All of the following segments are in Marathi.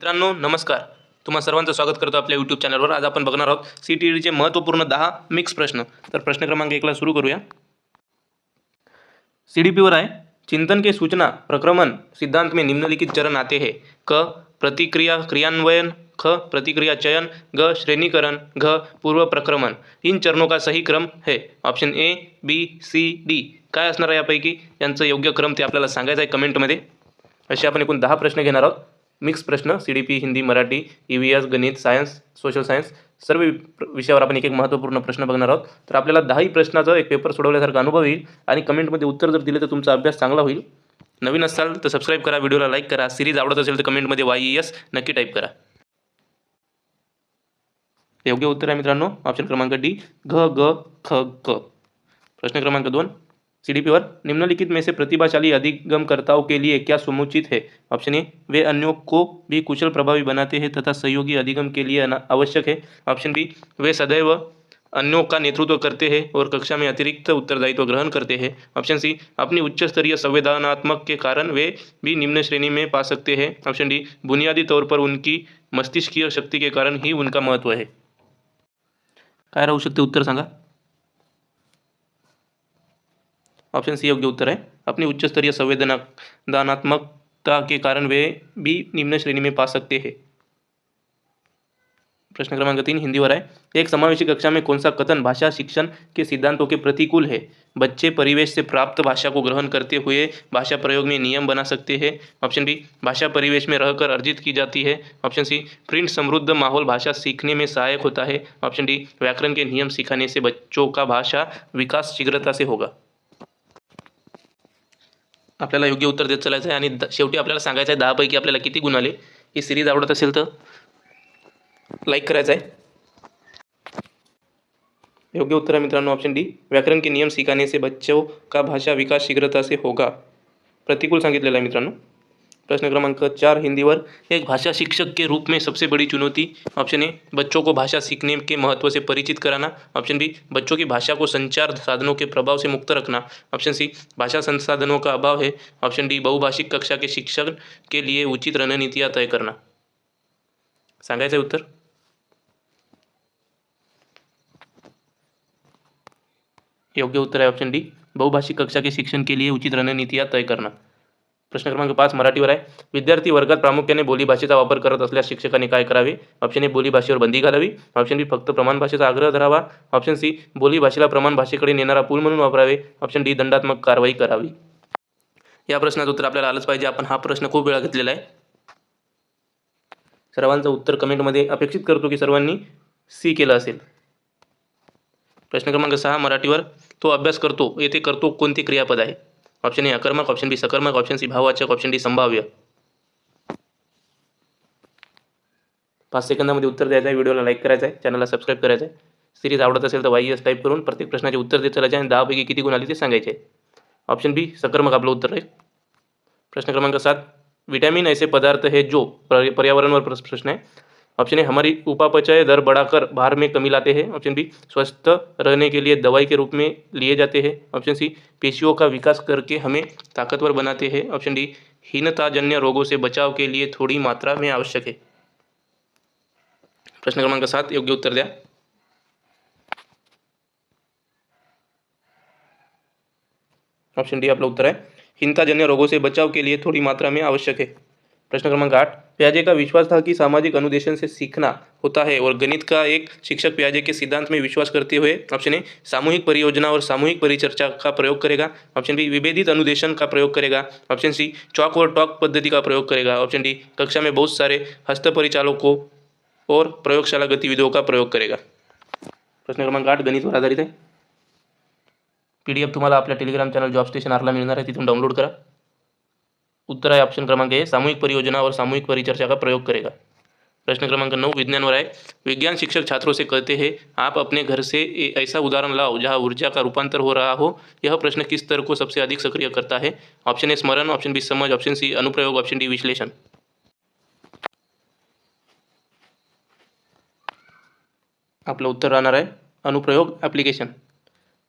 मित्रांनो नमस्कार. तुम्हा सर्वांचं स्वागत करतो आपल्या यूट्यूब चॅनलवर. आज आपण बघणार आहोत CTETचे महत्त्वपूर्ण 10 मिक्स प्रश्न. तर प्रश्न क्रमांक 1ला सुरू करूया. CDPवर आहे. चिंतन के सूचना प्रक्रमण सिद्धांत में निम्नलिखित चरण आते हैं. क प्रतिक्रिया क्रियान्वयन, ख प्रतिक्रिया चयन, ग श्रेणीकरण, घ पूर्व प्रक्रमण. इन चरणों का सही क्रम है. Option A, B, C, D. काय असणार आहे यापैकी? यांचं योग्य क्रम ते आपल्याला सांगायचं आहे कमेंटमध्ये. असे आपण एकूण 10 प्रश्न घेणार आहोत. मिक्स प्रश्न CDP हिंदी, मराठी, EVS, गणित, सायन्स, सोशल सायन्स सर्व विषयावर आपण एक एक महत्त्वपूर्ण प्रश्न बघणार आहोत. तर आपल्याला 10ही प्रश्नाचा एक पेपर सोडवल्यासारखा अनुभव येईल आणि कमेंटमध्ये उत्तर जर दिले तर तुमचा अभ्यास चांगला होईल. नवीन असाल तर सबस्क्राईब करा, व्हिडिओला लाईक करा. सिरीज आवडत असेल तर कमेंटमध्ये YES नक्की टाईप करा. योग्य उत्तर आहे मित्रांनो ऑप्शन क्रमांक डी, घ ग ख क. प्रश्न क्रमांक 2 CDPवर निम्नलिखित में से प्रतिभाशाली अधिगमकर्ताओं के लिए क्या समुचित है. ऑप्शन ए, वे अन्यों को भी कुशल प्रभावी बनाते हैं तथा सहयोगी अधिगम के लिए आवश्यक है. ऑप्शन बी, वे सदैव अन्यों का नेतृत्व करते हैं और कक्षा में अतिरिक्त उत्तरदायित्व ग्रहण करते हैं. ऑप्शन सी, अपनी उच्च स्तरीय संवेदनात्मक के कारण वे भी निम्न श्रेणी में पा सकते हैं. ऑप्शन डी, बुनियादी तौर पर उनकी मस्तिष्कीय शक्ति के कारण ही उनका महत्व है. काय राहू शकते उत्तर सांगा. ऑप्शन सी योग्य उत्तर है. अपनी उच्च स्तरीय संवेदनात्मकता के कारण वे भी निम्न श्रेणी में पा सकते हैं. प्रश्न क्रमांक 3 हिंदीवर आहे. एक समावेशी कक्षा में कौन सा कथन भाषा शिक्षण के सिद्धांतों के प्रतिकूल है. बच्चे परिवेश से प्राप्त भाषा को ग्रहण करते हुए भाषा प्रयोग में नियम बना सकते हैं. ऑप्शन बी, भाषा परिवेश में रहकर अर्जित की जाती है. ऑप्शन सी, प्रिंट समृद्ध माहौल भाषा सीखने में सहायक होता है. ऑप्शन डी, व्याकरण के नियम सिखाने से बच्चों का भाषा विकास शीघ्रता से होगा. आपल्याला योग्य उत्तर देत चालायचं आहे आणि शेवटी आपल्याला सांगायचं आहे 10 पैकी आपल्याला किती गुण आले. ही सिरीज आवडत असेल तर लाईक करायचं आहे. योग्य उत्तर आहे मित्रांनो ऑप्शन डी, व्याकरण के नियम सिखाने से बच्चों का भाषा विकास शीघ्रता से होगा. प्रतिकूल सांगितलेलं आहे मित्रांनो. प्रश्न क्रमांक 4 हिंदीवर. एक भाषा शिक्षक के रूप में सबसे बड़ी चुनौती. ऑप्शन ए, बच्चों को भाषा सीखने के महत्व से परिचित कराना. ऑप्शन बी, बच्चों की भाषा को संचार साधनों के प्रभाव से मुक्त रखना. ऑप्शन सी, भाषा संसाधनों का अभाव है. ऑप्शन डी, बहुभाषिक कक्षा के शिक्षण के लिए उचित रणनीतियाँ तय करना. सांगायचं आहे उत्तर. योग्य उत्तर आहे ऑप्शन डी, बहुभाषिक कक्षा के शिक्षण के लिए उचित रणनीतियाँ तय करना. प्रश्न क्रमांक 5 मराठीवर आहे. विद्यार्थी वर्गात प्रामुख्याने बोलीभाषेचा वापर करत असल्यास शिक्षकांनी काय करावे. ऑप्शन ए, बोलीभाषेवर बंदी घालावी. ऑप्शन बी, फक्त प्रमाण भाषेचा आग्रह धरावा. ऑप्शन सी, बोलीभाषेला प्रमाण भाषेकडे नेणारा पूल म्हणून वापरावे. ऑप्शन डी, दंडात्मक कारवाई करावी. या प्रश्नाचं उत्तर आपल्याला आलंच पाहिजे. आपण हा प्रश्न खूप वेळा घेतलेला आहे. सर्वांचं उत्तर कमेंटमध्ये अपेक्षित करतो की सर्वांनी सी केलं असेल. प्रश्न क्रमांक 6 मराठीवर. तो अभ्यास करतो येथे करतो कोणते क्रियापद आहे. ऑप्शन ए अकर्मक, ऑप्शन बी सकर्मक, ऑप्शन सी भाववाचक, ऑप्शन डी संभाव्य. 5 सेकंदामध्ये उत्तर द्यायचं आहे. व्हिडिओला लाईक करायचं आहे, चॅनलला सबस्क्राईब करायचं आहे. सिरीज आवडत असेल तर YES टाईप करून प्रत्येक प्रश्नाचे उत्तर देत चालायचे आणि 10 पैकी किती गुण आले ते सांगायचे. ऑप्शन बी सकर्मक आपलं उत्तर आहे. प्रश्न क्रमांक 7 विटामिन ऐसे पदार्थ है जो पर्यावरणवर प्रश्न है. ऑप्शन ए, हमारी उपापचय दर बढ़ाकर भार में कमी लाते हैं. ऑप्शन बी, स्वस्थ रहने के लिए दवाई के रूप में लिए जाते हैं. ऑप्शन सी, पेशियों का विकास करके हमें ताकतवर बनाते हैं. ऑप्शन डी, हीनताजन्य रोगों से बचाव के लिए थोड़ी मात्रा में आवश्यक है. प्रश्न क्रमांक 7 योग्य उत्तर द्या. ऑप्शन डी आपलं उत्तर आहे. हीनताजन्य रोगों से बचाव के लिए थोड़ी मात्रा में आवश्यक है. प्रश्न क्रमांक 8 पियाजे का विश्वास था कि सामाजिक अनुदेशन से सीखना होता है और गणित का एक शिक्षक पियाजे के सिद्धांत में विश्वास करते हुए ऑप्शन ए, सामूहिक परियोजना और सामूहिक परिचर्चा का प्रयोग करेगा. ऑप्शन बी, विभेदित अनुदेशन का प्रयोग करेगा. ऑप्शन सी, चॉक और टॉक पद्धति का प्रयोग करेगा. ऑप्शन डी, कक्षा में बहुत सारे हस्तपरिचालकों और प्रयोगशाला गतिविधियों का प्रयोग करेगा. प्रश्न क्रमांक 8 गणितवर आधारित आहे. PDF तुम्हाला आपल्या टेलिग्राम चॅनल जॉब स्टेशन आरला मिळणार आहे, तिथून डाउनलोड करा. उत्तर आहे ऑप्शन क्रमांक ए, सामूहिक परियोजना और सामूहिक परिचर्चा का प्रयोग करेगा. प्रश्न क्रमांक 9 विज्ञानवर आहे. विज्ञान शिक्षक छात्रों से कहते हैं आप अपने घर से ऐसा उदाहरण लाओ जहां ऊर्जा का रूपांतर हो रहा हो. यह प्रश्न किस स्तर को सबसे अधिक सक्रिय करता है. ऑप्शन ए स्मरण, ऑप्शन बी समझ, ऑप्शन सी अनुप्रयोग, ऑप्शन डी विश्लेषण. आपलं उत्तर राहणार आहे अनुप्रयोग ॲप्लिकेशन.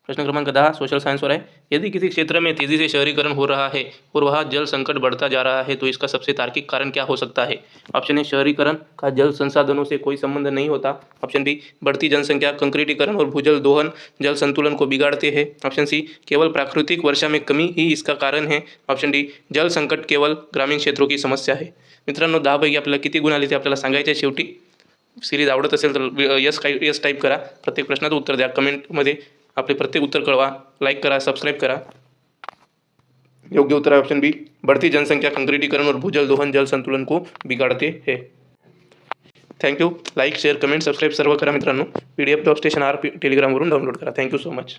प्रश्न क्रमांक 10 सोशल साइंस और है, यदि किसी क्षेत्र में तेजी से शहरीकरण हो रहा है और वहाँ जल संकट बढ़ता जा रहा है तो इसका सबसे तार्किक कारण क्या हो सकता है। ऑप्शन ए, शहरीकरण का जल संसाधनों से कोई संबंध नहीं होता। ऑप्शन बी, बढ़ती जनसंख्या, कंक्रीटीकरण और भूजल दोहन जल संतुलन को बिगाड़ते हैं। ऑप्शन सी, केवल प्राकृतिक वर्षा में कमी ही इसका कारण है। ऑप्शन डी, जल संकट केवल ग्रामीण क्षेत्रों की समस्या है। मित्रांनो, 10 पैकी आपल्याला किती गुण आले ते आपल्याला सांगायचे शेवटी। सिरीज आवडत असेल तर यस टाईप करा, प्रत्येक प्रश्नाचं उत्तर द्या, कमेंटमध्ये आपले प्रत्येक उत्तर कळवा, लाईक करा, सबस्क्राईब करा। योग्य उत्तर है ऑप्शन बी, बढ़ती जनसंख्या, कंक्रीटीकरण और भूजल दोहन जल संतुलन को बिगाड़ते हैं। Thank you. Like, share, comment, subscribe सर्व करा मित्रांनो. PDF जॉब स्टेशन टेलिग्रामवरून डाउनलोड करा. Thank you so much.